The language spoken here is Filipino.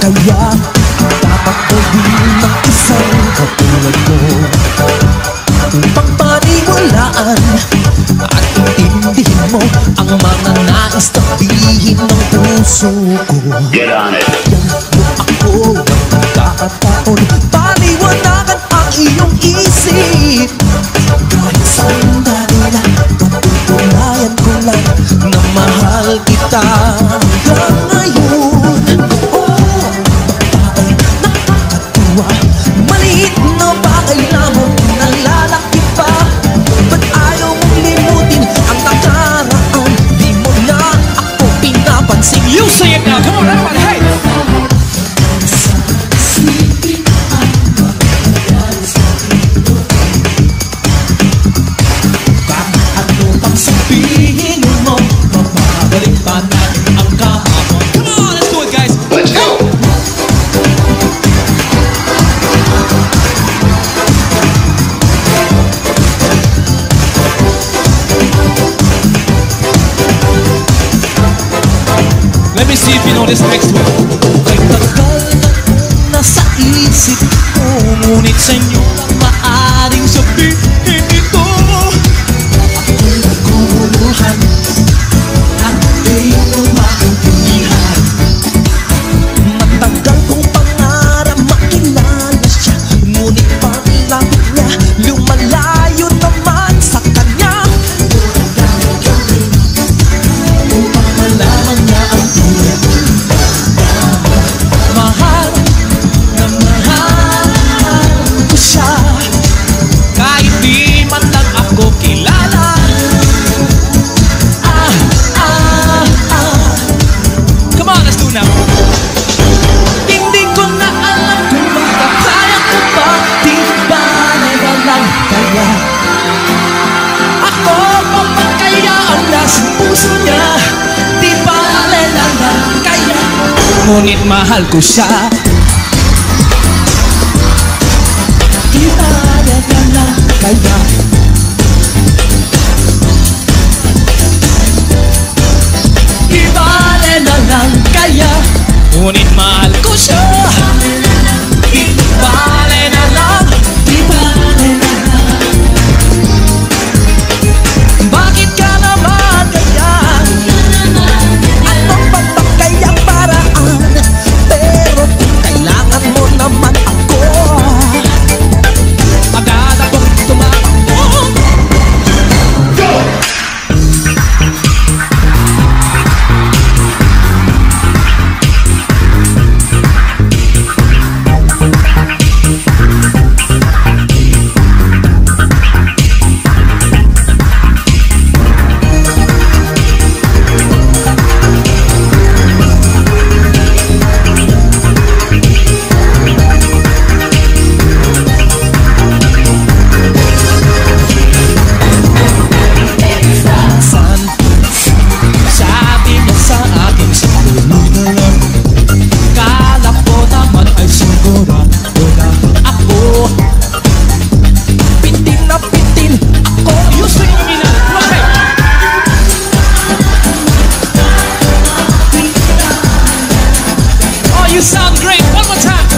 Kaya dapat ko din ng isang katulad ko upang paniwalaan at intindihin mo ang mga nais sabihin ng puso ko. Get on it. Yan mo ako ng pagkakataon, paliwanagan ang iyong isip. Kahit sandali lang, patutunayan ko lang na mahal kita hanggang ngayon. Oh, bagay nakakatuwa, maliit na bagay lamang nalalaki pa. Ba't ayaw mong limutin ang nakaraan? Di mo na ako pinapansin. You say it now, come on everybody, hey! Let me see if you know this next one. Kay tagal na nasa isip ko, ngunit sa inyo lang maaring sabihin ito. Ako'y naguguluhan at di ko maintindihan. Matagal kong pangarap makilala siya, ngunit paglapit niya lumalayo naman sa kanya. Upang malaman niya ang tunay mahal na mahal ko siya, Kahit di man lang ako kilala. Come on, let's do it now. hindi ko na alam kung makakaya ko ba. Di ba na lang kaya ako papakaya ang nasa puso niya? Di ba na lang kaya, Ngunit mahal ko siya. di ba na lang kaya, di ba na lang kaya, Ngunit mahal ko siya. di ba na lang, di ba na lang. Bakit ka naman ganyan? Anong papakayang paraan? Pero kung kailangan mo naman ako, Agad akong tumakbo. sabi niya sa akin, siguro na lang. Kala ko naman ay sigurado na ako. Pitin na pitin ako. You sing with me now. Come on, hey. Oh, you sound great. One more time.